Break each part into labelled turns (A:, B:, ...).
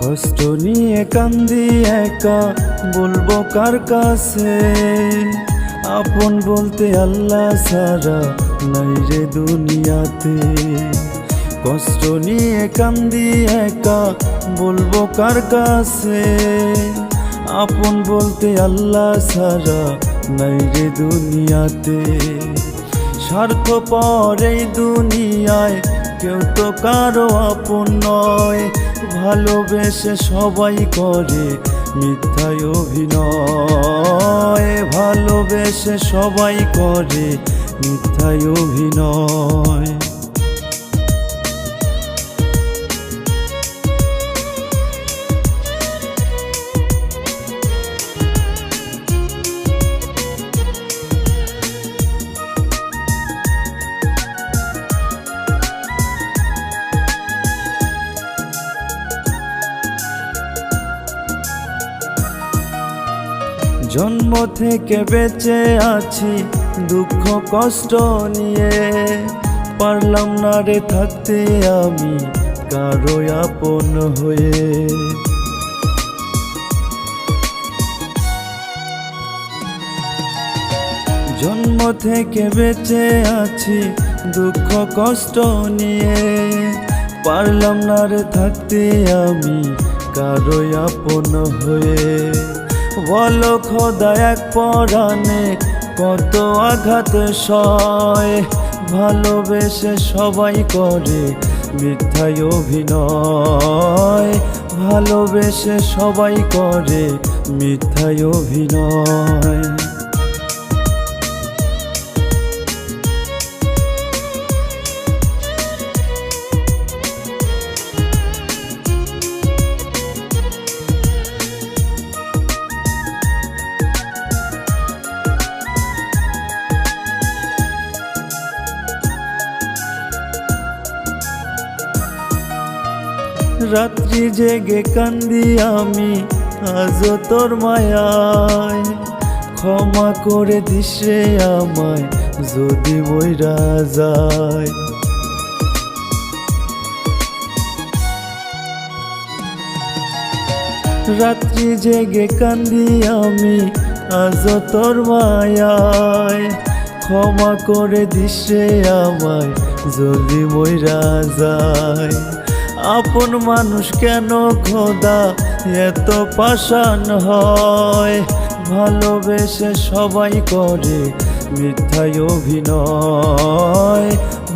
A: কষ্ট নিয়ে কান্দি একা, বলবো কার কাছে? আপন বলতে আল্লাহ ছাড়া নাই রে দুনিয়াতে। কষ্ট নিয়ে কান্দি একা, বলবো কার কাছে? আপন বলতে আল্লাহ ছাড়া নাই রে দুনিয়াতে। স্বার্থপর এই দুনিয়ায় কেউ তো কারো আপন নয়। ভালোবেসে সবাই করে মিথ্যায় অভিনয়। ভালোবেসে সবাই করে মিথ্যায় অভিনয়। জন্ম থেকে বেঁচে আছি দুঃখ কষ্ট নিয়ে, পারলাম না রে থাকতে আমি কারো আপন হয়ে। জন্ম থেকে বেঁচে আছি দুঃখ কষ্ট নিয়ে, পারলাম না রে থাকতে আমি কারো আপন হয়ে। বলো খোদা এক পরাণে কত আঘাত সয়। ভালোবেসে সবাই করে মিথ্যায় অভিনয়। ভালোবেসে সবাই করে মিথ্যায় অভিনয়। রাত্রি জেগে কান্দি আমি আজও তোর মায়ায়। ক্ষমা করে দিস রে আমায় যদি মইরা যায়। রাত্রি জেগে কান্দি আমি আজও তোর মায়ায়। ক্ষমা করে দিস রে আমায় যদি মইরা যায়। আপন মানুষ কেন খোদা এত পাষাণ হয়? ভালোবেসে সবাই করে মিথ্যায় অভিনয়।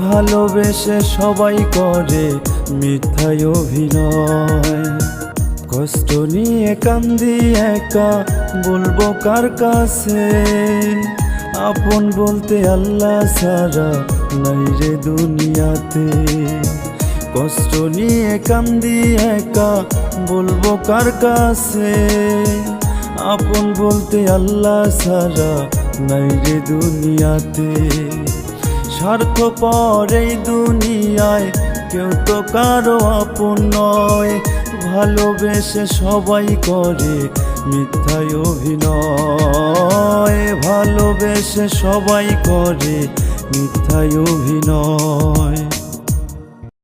A: ভালোবেসে সবাই করে মিথ্যায় অভিনয়। কষ্ট নিয়ে কান্দি একা, বলবো কার কাছে? আপন বলতে আল্লাহ ছাড়া নাই রে দুনিয়াতে। কষ্ট নিয়ে কান্দি একা, বলবো কার কাছে? আপন বলতে আল্লাহ ছাড়া নাই রে দুনিয়াতে। স্বার্থপর এই দুনিয়ায় কেউ তো কারো আপন নয়। ভালোবেসে সবাই করে মিথ্যায় অভিনয়। ভালোবেসে সবাই করে মিথ্যায় অভিনয়।